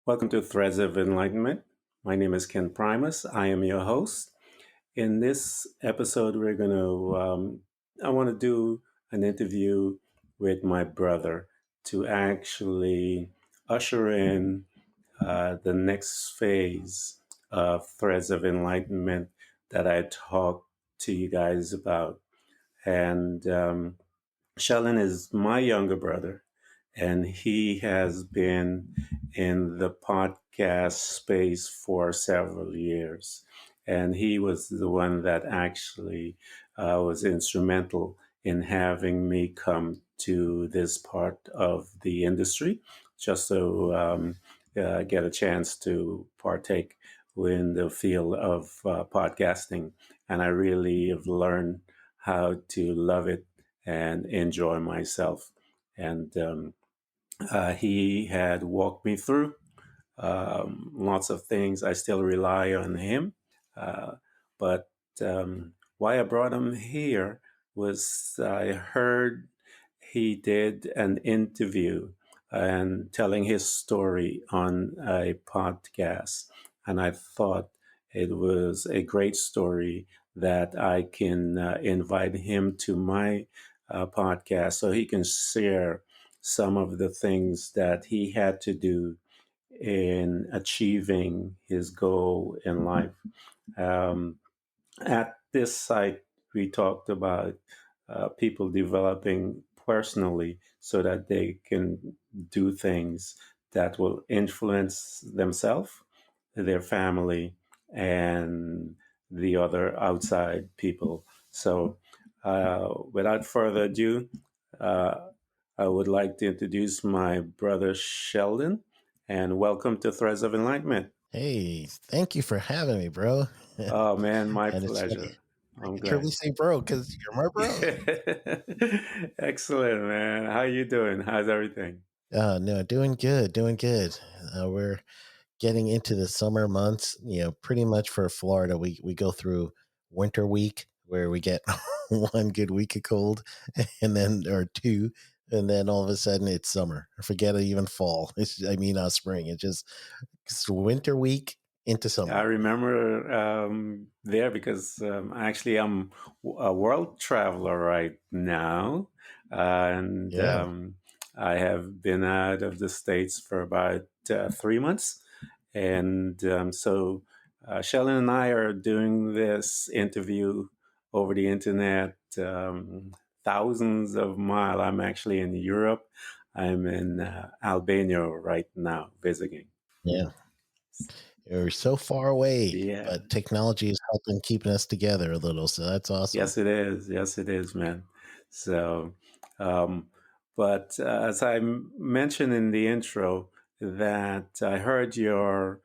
Welcome to Threads of Enlightenment. My name is Ken Primus. I am your host. In this episode, I want to do an interview with my brother to actually usher in the next phase of Threads of Enlightenment that I talked to you guys about. And Sheldon is my younger brother, and he has been in the podcast space for several years. And he was the one that actually was instrumental in having me come to this part of the industry just to get a chance to partake in the field of podcasting. And I really have learned how to love it and enjoy myself. And he had walked me through lots of things. I still rely on him. Uh, but why I brought him here was I heard he did an interview and telling his story on a podcast. And I thought it was a great story that I can invite him to my podcast so he can share some of the things that he had to do in achieving his goal in life. Um, at this site, we talked about people developing personally so that they can do things that will influence themselves, their family, and the other outside people. So, without further ado, uh, I would like to introduce my brother Sheldon, and welcome to Threads of Enlightenment. Hey, thank you for having me, bro. And Oh man, my it's funny. pleasure. I I'm can truly glad. say bro because you're my bro. Excellent, man. How you doing? How's everything? No, doing good, doing good. We're getting into the summer months. Pretty much for Florida, we go through winter week where we get one good week of cold, and then or two, and then all of a sudden it's summer. Forget it, even fall. Spring. It's winter week into I summer. remember there because actually I'm a world traveler right now, and Yeah. I have been out of the States for about 3 months. And Sheldon and I are doing this interview over the internet, thousands of miles. I'm actually in Europe. I'm in Albania right now visiting. Yeah. You're so far away, Yeah. but technology is helping keeping us together a little. So that's awesome. Yes, it is. Yes, it is, man. So, um, but as I mentioned in the intro, that I heard your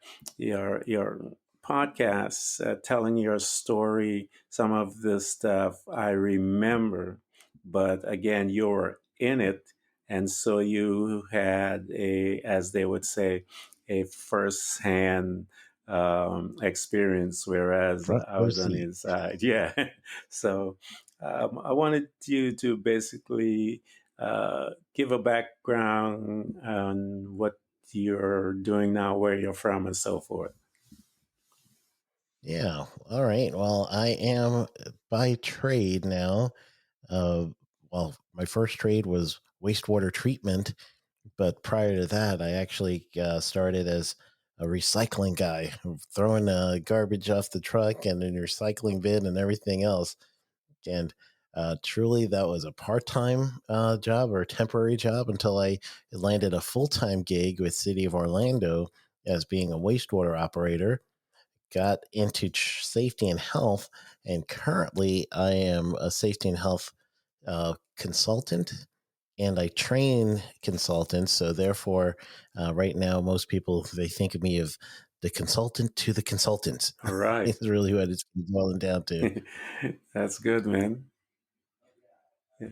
podcast telling your story. Some of the stuff I remember, but again, you're in it, and so you had as they would say, a first-hand experience, whereas Front I row was on the seat. inside. Yeah. So I wanted you to basically give a background on what you're doing now, where you're from, and so forth. Yeah. All right. Well, I am by trade now. Uh, my first trade was wastewater treatment, but prior to that, I actually started as a recycling guy, throwing garbage off the truck and in the recycling bin and everything else. And truly, that was a part-time job or a temporary job until I landed a full-time gig with City of Orlando as being a wastewater operator. Got into safety and health, and currently I am a safety and health consultant, and I train consultants. So therefore, right now, most people they think of me of the consultant to the consultants. All right. It's really what it's boiling down to. That's good, man. Yeah.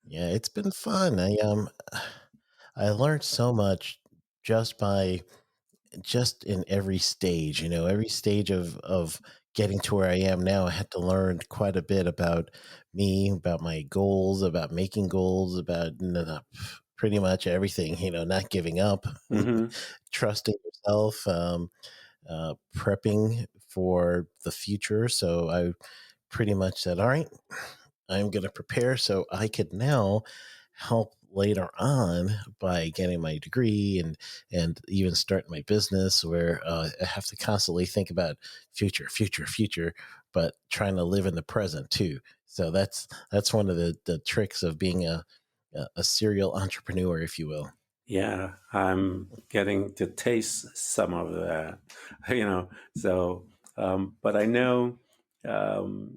Yeah, it's been fun. I learned so much just by just in every stage, every stage of getting to where I am now. I had to learn quite a bit about me, about my goals, about making goals, about pretty much everything. Not giving up, Hmm. trusting yourself, prepping for the future. So I pretty much said, all right, I'm going to prepare so I could now help later on by getting my degree and even start my business where I have to constantly think about future, but trying to live in the present too. So that's one of the tricks of being a serial entrepreneur, if you will. Yeah, I'm getting to taste some of that, So, but I know um,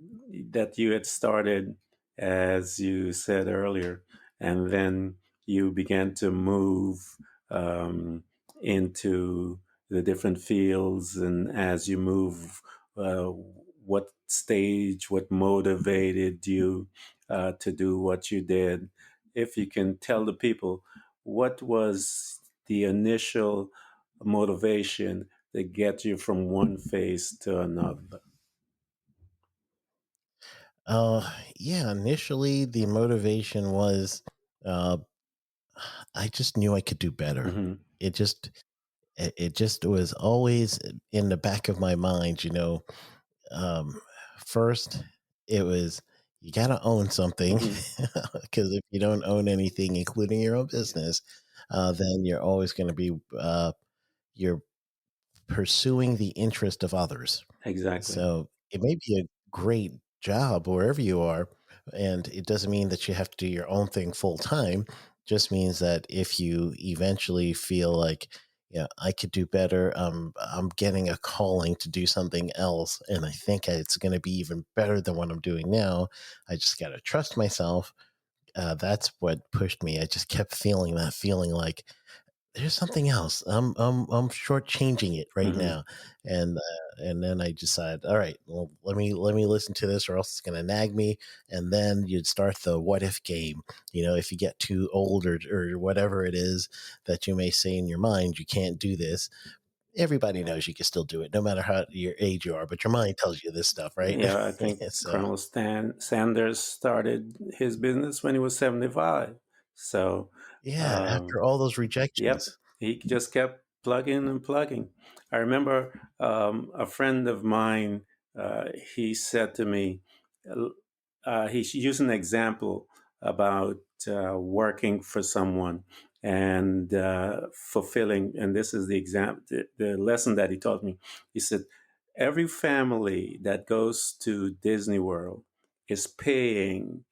that you had started, as you said earlier, and then you began to move um, into the different fields. And as you move, what stage, what motivated you to do what you did? If you can tell the people what was the initial motivation to get you from one phase to another? Yeah, initially the motivation was uh, I just knew I could do better. Hmm. It just it just was always in the back of my mind. Um, First it was you got to own something Hmm. because if you don't own anything, including your own Yeah, business, then you're always going to be you're pursuing the interest of others. exactly. So it may be a great job wherever you are, and it doesn't mean that you have to do your own thing full time. Just means that if you eventually feel like, yeah, I could do better. I'm getting a calling to do something else, and I think it's going to be even better than what I'm doing now. I just got to trust myself. That's what pushed me. I just kept feeling that feeling like there's something else. I'm shortchanging it right Hmm. now, and then I decided, all right, well, let me listen to this, or else it's gonna nag me. And then you'd start the what if game. If you get too old or whatever it is that you may say in your mind, you can't do this. Everybody knows you can still do it, no matter how your age you are. But your mind tells you this stuff, right? Yeah, I think So Colonel Sanders started his business when he was 75. So, yeah, um, after all those yep, rejections. he just kept plugging and plugging. I remember a friend of mine, he said to me, he used an example about working for someone and fulfilling. And this is the example, the lesson that he taught me. He said, every family that goes to Disney World is paying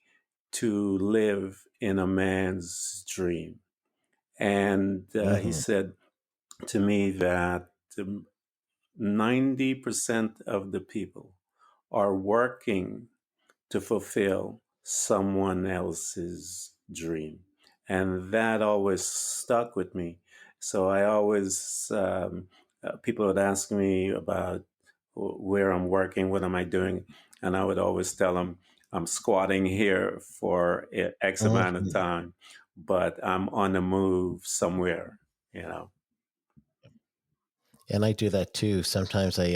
to live in a man's dream. And he Hmm. said to me that 90% of the people are working to fulfill someone else's dream. And that always stuck with me. So I always, people would ask me about where I'm working, what am I doing? And I would always tell them, I'm squatting here for X amount of Hmm. time, but I'm on the move somewhere, you know. And I do that too. Sometimes I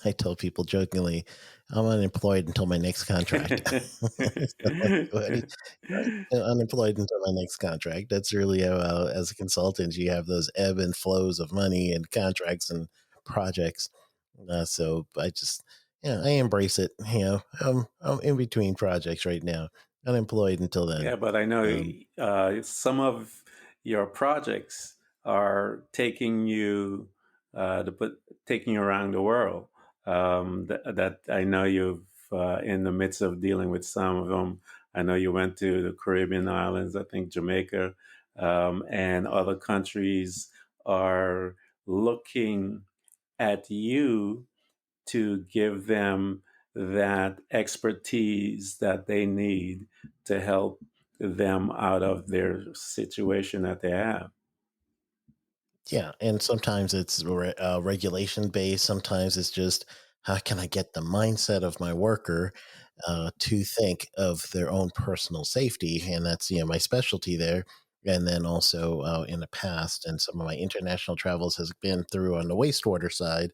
I tell people jokingly, I'm unemployed until my next contract. So, like, unemployed until my next contract. That's really how, as a consultant, you have those ebb and flows of money and contracts and projects. So I just, yeah, I embrace it. I'm in between projects right now, unemployed until then. Yeah, but I know Um, some of your projects are taking you taking you around the world. That I know you've in the midst of dealing with some of them. I know you went to the Caribbean islands, I think Jamaica, and other countries are looking at you to give them that expertise that they need to help them out of their situation that they have. Yeah, and sometimes it's regulation based. Sometimes it's just how can I get the mindset of my worker to think of their own personal safety, and that's my specialty there. And then also in the past, and some of my international travels has been through on the wastewater side.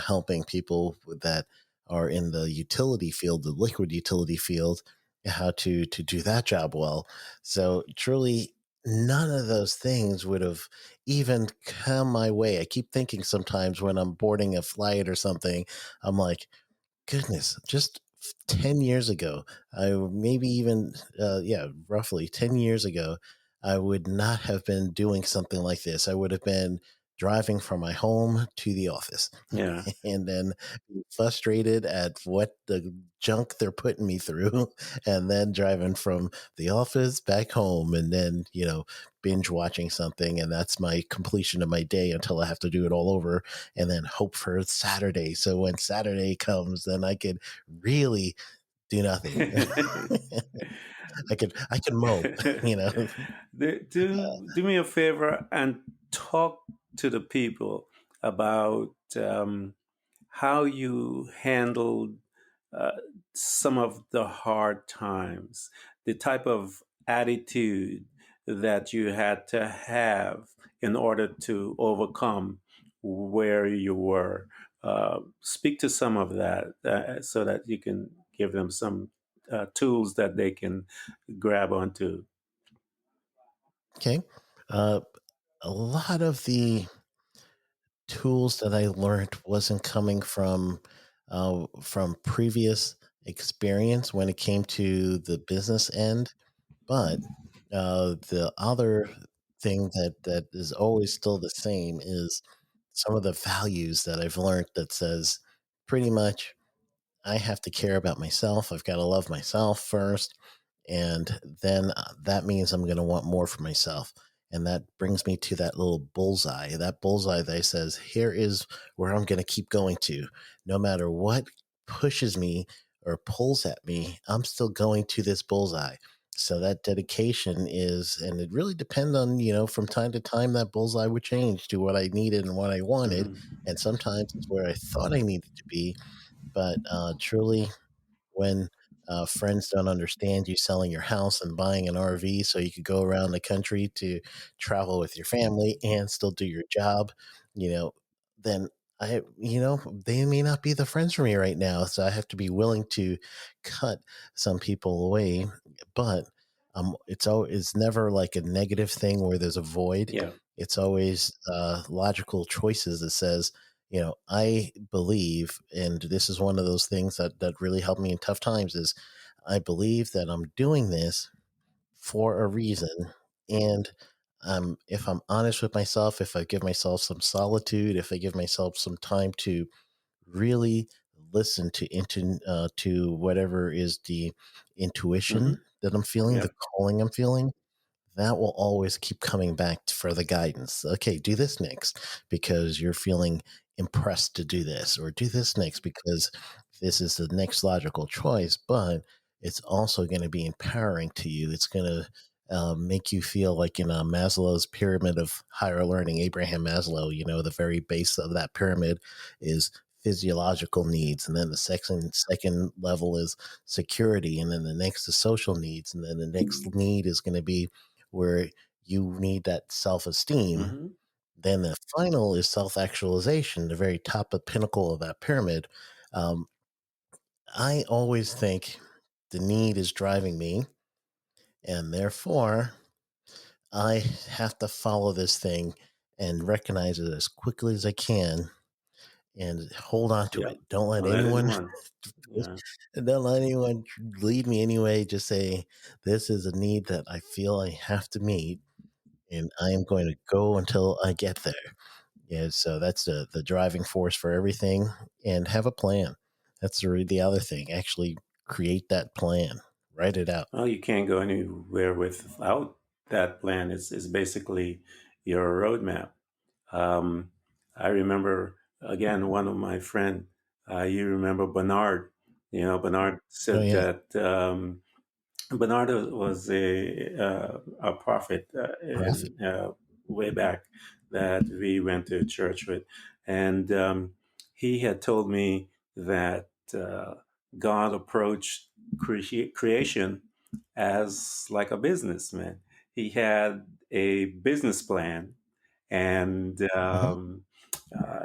Helping people that are in the utility field, the liquid utility field, how to do that job well. So truly. none of those things would have even come my way. I keep thinking sometimes when I'm boarding a flight or something, I'm like, goodness, just 10 years ago, I maybe even, yeah, roughly 10 years ago, I would not have been doing something like this. I would have been driving from my home to the office Yeah. and then frustrated at what the junk they're putting me through, and then driving from the office back home, and then, binge watching something. And that's my completion of my day until I have to do it all over and then hope for Saturday. So when Saturday comes, then I could really do nothing. I can mope, you know. Do me a favor and talk to the people about how you handled uh, some of the hard times, the type of attitude that you had to have in order to overcome where you were. Speak to some of that so that you can give them some tools that they can grab onto. Okay. Uh, a lot of the tools that I learned wasn't coming from previous experience when it came to the business end, but the other thing that is always still the same is some of the values that I've learned that says pretty much I have to care about myself. I've got to love myself first. And then that means I'm going to want more for myself. And that brings me to that bullseye that says, here is where I'm going to keep going to. No matter what pushes me or pulls at me, I'm still going to this bullseye. So that dedication is, and it really depends on, from time to time, that bullseye would change to what I needed and what I wanted. Mhm. And sometimes it's where I thought I needed to be, but truly, when friends don't understand you selling your house and buying an RV so you could go around the country to travel with your family and still do your job, you know, then they may not be the friends for me right now. So I have to be willing to cut some people away. But it's never like a negative thing where there's a void. Yeah. It's always logical choices that says, I believe, and this is one of those things that really helped me in tough times, is I believe that I'm doing this for a reason. And if I'm honest with myself, if I give myself some solitude, if I give myself some time to really listen to whatever is the intuition Hmm. that I'm feeling, the Yep. calling I'm feeling, that will always keep coming back for the guidance. Okay, do this next because you're feeling impressed to do this, or do this next because this is the next logical choice. But it's also going to be empowering to you. It's going to make you feel like in Maslow's pyramid of higher learning, Abraham Maslow, the very base of that pyramid is physiological needs, and then the second level is security, and then the next is social needs, and then the next need is going to be where you need that self esteem. Hmm. Then the final is self actualization, the very top of pinnacle of that pyramid. Um, I always think the need is driving me, and therefore I have to follow this thing and recognize it as quickly as I can and hold on to it. Yep. Don't let it run. Yeah. Don't let anyone lead me anyway. Just say this is a need that I feel I have to meet, and I am going to go until I get there. Yeah, so that's the driving force for everything, and have a plan. That's the other thing. Actually, create that plan. Write it out. Well, you can't go anywhere without that plan. It's basically your roadmap. Um, I remember again one of my friend. You remember Bernard? Bernard Oh said yeah, that Bernard was a prophet profit. in way back that we went to church with, and he had told me that God approached creation as like a businessman. He had a business plan, and Hmm.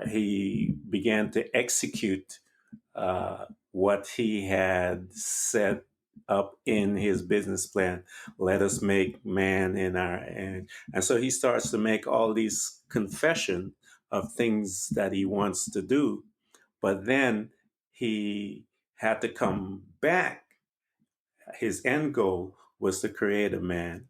he began to execute what he had said up in his business plan. Let us make man in our and so he starts to make all these confession of things that he wants to do, but then he had to come back. His end goal was to create a man,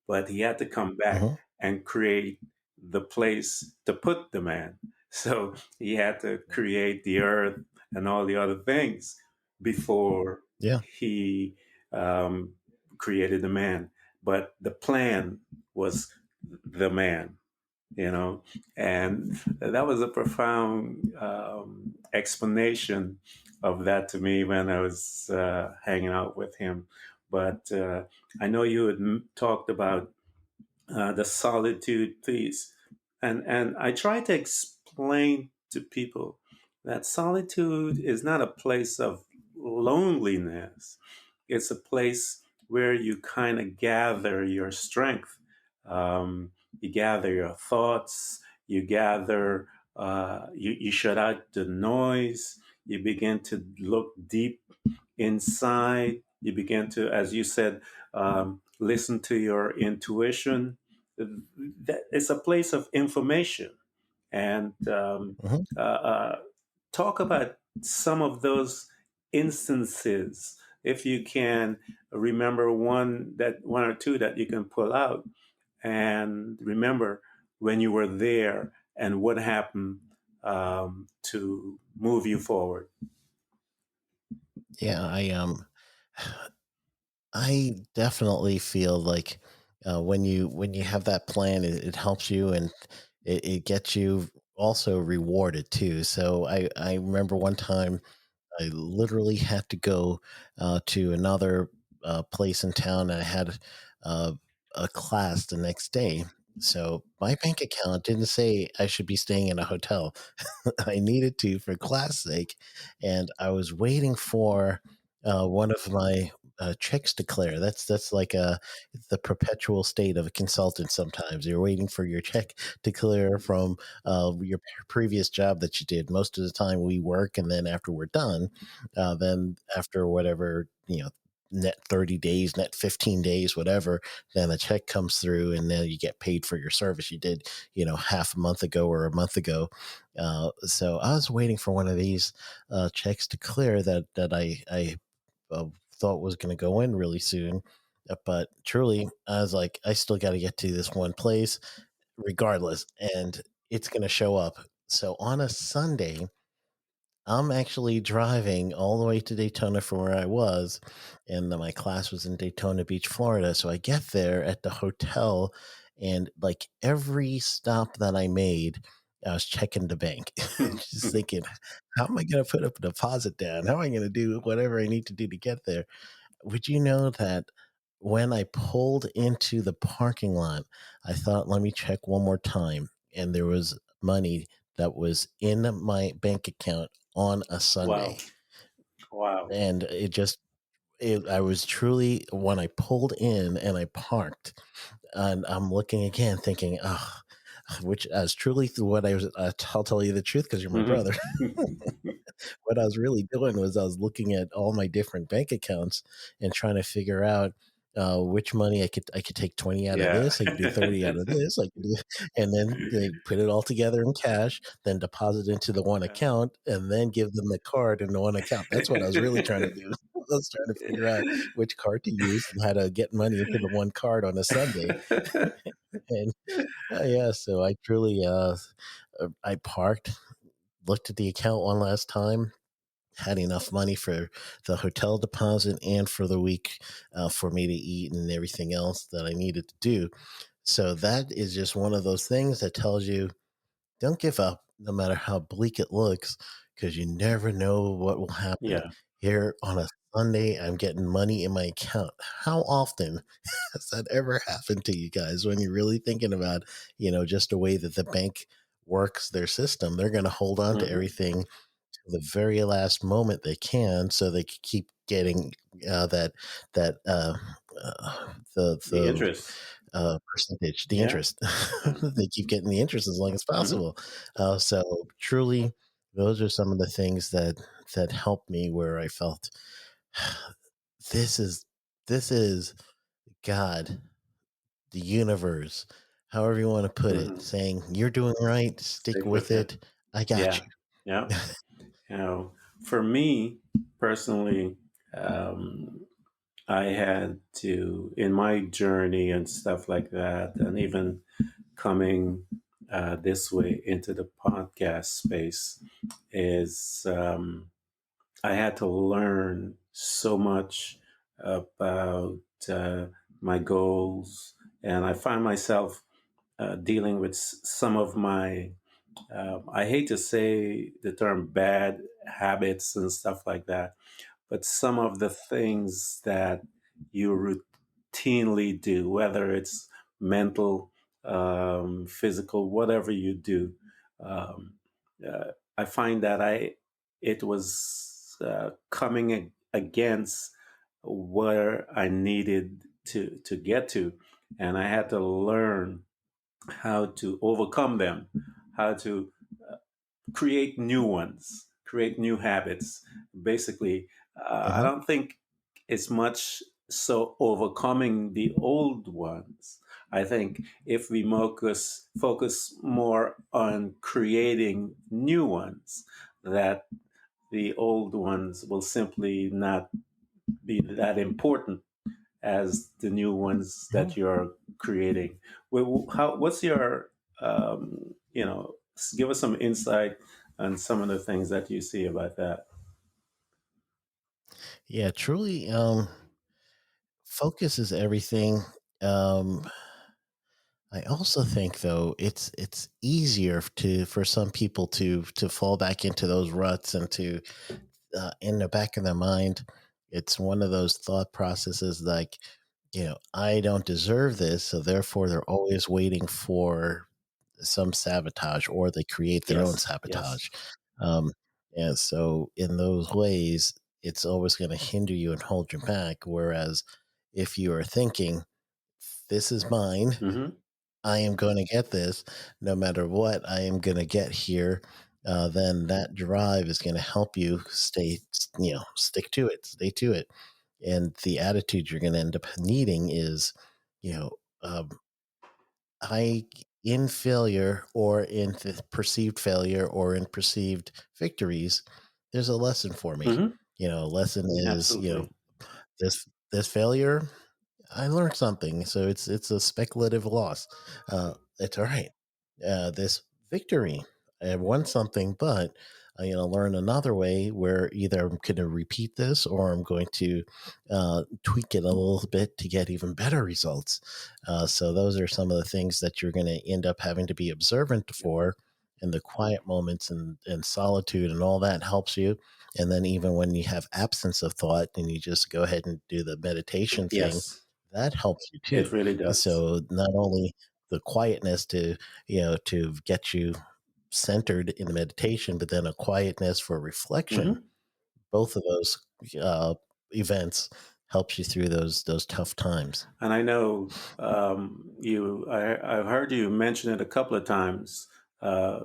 but he had to come back Hmm. and create the place to put the man. So he had to create the earth and all the other things before Yeah. he um, created the man. But the plan was the man, you know, and that was a profound explanation of that to me when I was hanging out with him. But I know you had talked about the solitude piece, and I try to explain to people that solitude is not a place of loneliness. It's a place where you kind of gather your strength. You gather your thoughts. You gather. You shut out the noise. You begin to look deep inside. You begin to, as you said, listen to your intuition. It's a place of information. And Hmm. talk about some of those instances, if you can remember one or two that you can pull out, and remember when you were there and what happened to move you forward. Yeah. I definitely feel like when you have that plan, it helps you, and it gets you also rewarded too. So I remember one time I literally had to go to another place in town. And I had uh, a class the next day. So my bank account didn't say I should be staying in a hotel. I needed to for class sake, and I was waiting for one of my checks to clear. That's like the perpetual state of a consultant. Sometimes you're waiting for your check to clear from your previous job that you did. Most of the time, we work, and then after we're done, then after whatever net 30 days, net 15 days, whatever, then a check comes through, and then you get paid for your service you did half a month ago or a month ago. So I was waiting for one of these checks to clear that I thought was going to go in really soon. But truly, I was like, I still got to get to this one place regardless, and it's going to show up. So on a Sunday, I'm actually driving all the way to Daytona from where I was, and my class was in Daytona Beach, Florida. So I get there at the hotel, and like every stop that I made, I was checking the bank, just thinking, how am I going to put up a deposit down? How am I going to do whatever I need to do to get there? Would you know that when I pulled into the parking lot, I thought, let me check one more time. And there was money that was in my bank account on a Wow. Sunday. Wow. And I was truly, when I pulled in and I parked, and I'm looking again thinking, oh, which as truly what I was, I'll tell you the truth because you're my brother. Hmm. What I was really doing was I was looking at all my different bank accounts and trying to figure out which money I could take 20 out of Yeah. this, I could do 30 out of this, I could do, and then they put it all together in cash, then deposit into the one account, and then give them the card in the one account. That's what I was really trying to do. I was trying to figure out which card to use and how to get money into the one card on a Sunday. And yeah, so I truly I parked, looked at the account one last time, had enough money for the hotel deposit and for the week for me to eat and everything else that I needed to do. So that is just one of those things that tells you don't give up no matter how bleak it looks, because you never know what will happen. Yeah. Here on a Sunday, I'm getting money in my account. How often has that ever happened to you guys when you're really thinking about, just the way that the bank works their system? They're going to hold on to Hmm. everything to the very last moment they can, so they can keep getting that The the interest. percentage, the Yeah. interest. Yeah. They keep getting the interest as long as Hmm. possible. So truly, those are some of the things that helped me, where I felt this is this is God, the universe, however you want to put it, Hmm. saying you're doing right, stick Stick with with it. it. I got Yeah. you. Yeah. You know, for me personally, um, I had to, in my journey and stuff like that, and even coming this way into the podcast space, is I had to learn so much about my goals. And I find myself dealing with some of my, I hate to say the term bad habits and stuff like that, but some of the things that you routinely do, whether it's mental, physical, whatever you do, um, I find that it was coming against where I needed to get to, and I had to learn how to overcome them, how to create new ones, create new habits. Basically, I Hmm. don't think it's much so overcoming the old ones. I think if we focus more on creating new ones, that the old ones will simply not be that important as the new ones Hmm. that you're creating. What's your, give us some insight on some of the things that you see about that. Yeah, truly. Focus is everything. Um, I also think though it's easier to for some people to fall back into those ruts and to in the back of their mind, it's one of those thought processes like, I don't deserve this, so therefore they're always waiting for some sabotage or they create their own Yes, yes. sabotage. Um, and so in those ways, it's always going to hinder you and hold you back. Whereas if you are thinking, this is mine, Hmm. I am going to get this no matter what. I am going to get here. Then that drive is going to help you stay, stick to it, stay to it. And the attitude you're going to end up needing is, you know, um, I in failure or in perceived failure or in perceived victories, there's a lesson for me. Hmm. Lesson is, Absolutely. this failure I learned something, so it's a speculative loss. It's all right. This victory, I won something, but I'm going to learn another way where either I'm going to repeat this or I'm going to tweak it a little bit to get even better results. So those are some of the things that you're going to end up having to be observant for. And the quiet moments and solitude and all that helps you. And then even when you have absence of thought and you just go ahead and do the meditation thing, Yes, that helps you it too. really does. So not only the quietness to get you centered in the meditation, but then a quietness for reflection. Hmm. Both of those uh, events helps you through those tough times. And I know I've heard you mention it a couple of times. Uh,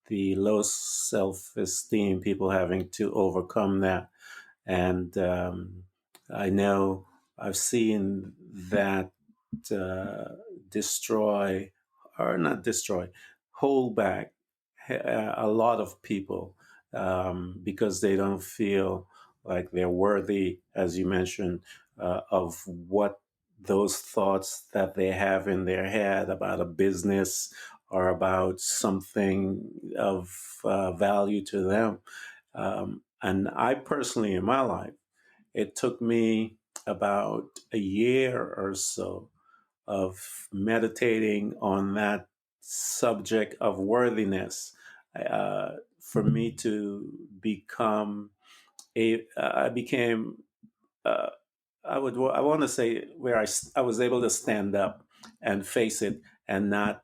the low self-esteem, people having to overcome that. And I know I've seen that uh, destroy, or not destroy, hold back a lot of people because they don't feel like they're worthy, as you mentioned, of what those thoughts that they have in their head about a business or about something of value to them. And I personally, in my life, it took me about a year or so of meditating on that subject of worthiness for me to become I became, uh, I want to say where I was able to stand up and face it and not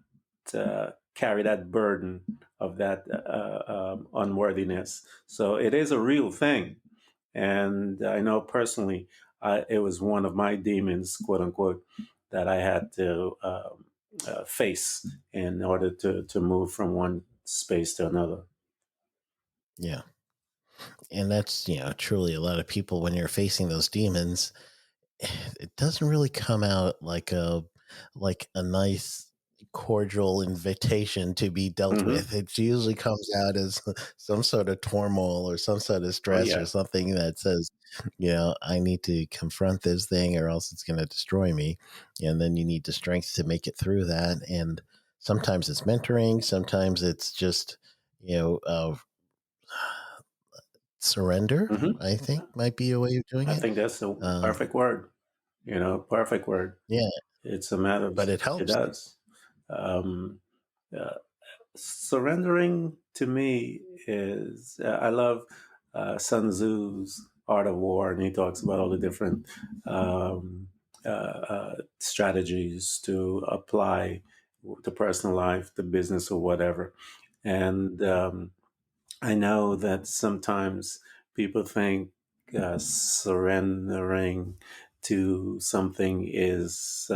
carry that burden of that unworthiness. So it is a real thing. And I know personally, it was one of my demons, quote unquote, that I had to face in order to move from one space to another. Yeah. And that's, truly a lot of people when you're facing those demons, it doesn't really come out like a nice cordial invitation to be dealt Hmm. with. It usually comes out as some sort of turmoil or some sort of Oh stress or yeah. something that says, I need to confront this thing or else it's going to destroy me. And then you need the strength to make it through that. And sometimes it's mentoring, sometimes it's just, you know, uh, surrender, Hmm. I think might be a way of doing I it. think that's the Um, perfect word. Perfect word. yeah, It's a matter of but it it helps. does. Um, uh, Surrendering to me is I love Sun Tzu's Art of War, and he talks about all the different strategies to apply to personal life, to business, or whatever. And I know that sometimes people think surrendering to something is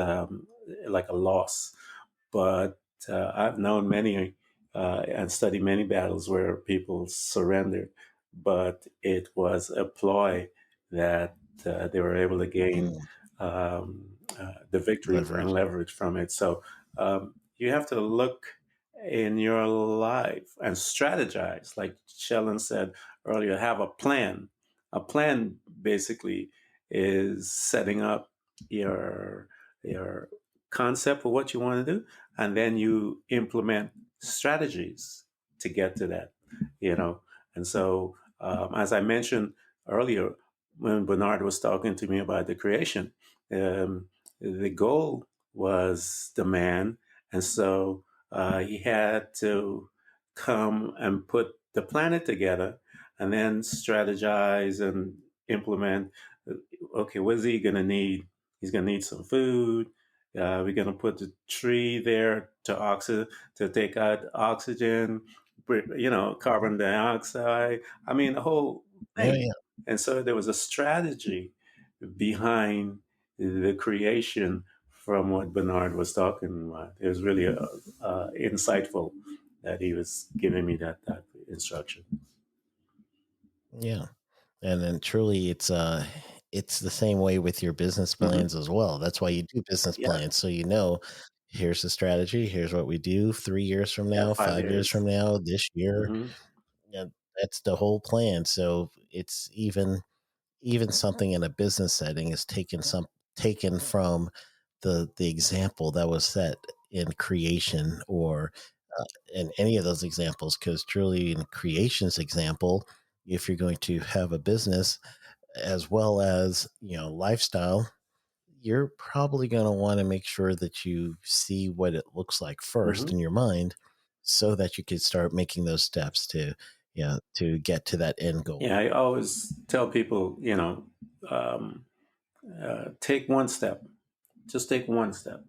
like a loss, but I've known many and studied many battles where people surrendered, but it was a ploy that they were able to gain Mm, the victory and leverage. leverage from it. So you have to look in your life and strategize. Like Sheldon said earlier, have a plan. A plan basically is setting up your your concept of what you want to do, and then you implement strategies to get to that. You know, and so as I mentioned earlier, when Bernard was talking to me about the creation, the goal was the man, and so he had to come and put the planet together and then strategize and implement. Okay, what is he going to need? He's going to need some food. We're going to put the tree there to take out oxygen, carbon dioxide. I mean, the whole Yeah, thing. yeah, And so there was a strategy behind the creation from what Bernard was talking about. It was really insightful that he was giving me that instruction. yeah. And then truly it's the same way with your business Hmm. plans as well. That's why you do business Yeah, plans. So here's the strategy, here's what we do 3 years from yeah, now, 5 years. 5 years from now, this year. Hmm. Yeah, that's the whole plan. So it's even something in a business setting is taken from the example that was set in creation or in any of those examples, because truly in creation's example, if you're going to have a business as well as lifestyle, you're probably going to want to make sure that you see what it looks like first Hmm. in your mind so that you can start making those steps to get to that end goal. Yeah, I always tell people, um, take one step. Just take one step.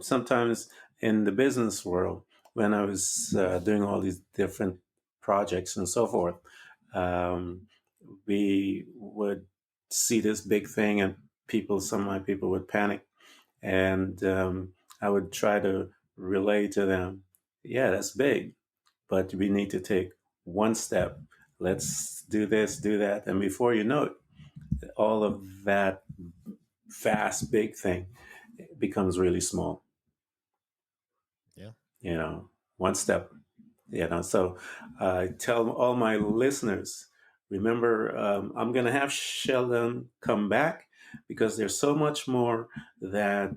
Sometimes in the business world, when I was doing all these different projects and so forth, um, we would see this big thing, and some of my people would panic, and I would try to relay to them, "Yeah, that's big, but we need to take one step. Let's do this, do that, and before you know it, all of that vast big thing becomes really small. Yeah. You know, one step. So I tell all my listeners, remember, I'm going to have Sheldon come back because there's so much more that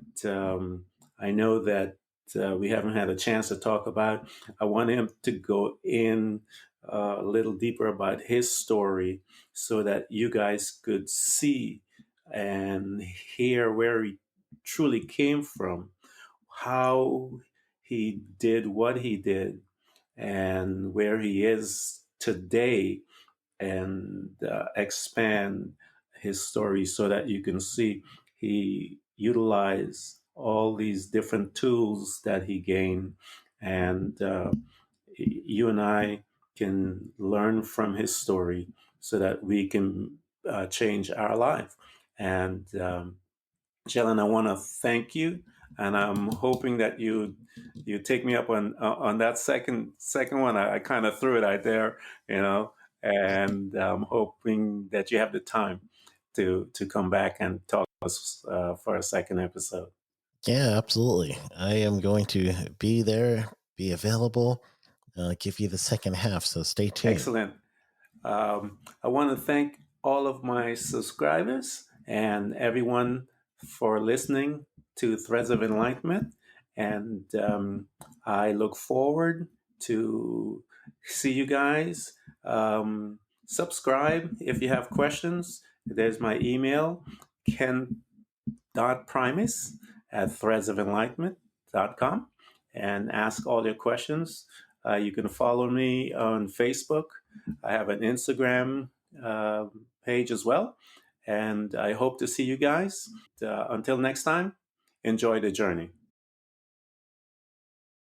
I know that we haven't had a chance to talk about. I want him to go in a little deeper about his story so that you guys could see and hear where he truly came from, how he did what he did, and where he is today, and expand his story so that you can see he utilized all these different tools that he gained, and you and I can learn from his story so that we can change our life. And Jalen, I want to thank you, and I'm hoping that you take me up on that second one. I kind of threw it out there, you know, and I'm hoping that you have the time to come back and talk to us for a second episode. Yeah, absolutely. I am going to be there, be available, give you the second half. So stay tuned. Excellent. I want to thank all of my subscribers and everyone for listening to Threads of Enlightenment. And I look forward to see you guys. Subscribe if you have questions. There's my email, ken.primus at threadsoфenlightenment.com, and ask all your questions. You can follow me on Facebook. I have an Instagram uh, page as well. And I hope to see you guys. Until next time, enjoy the journey.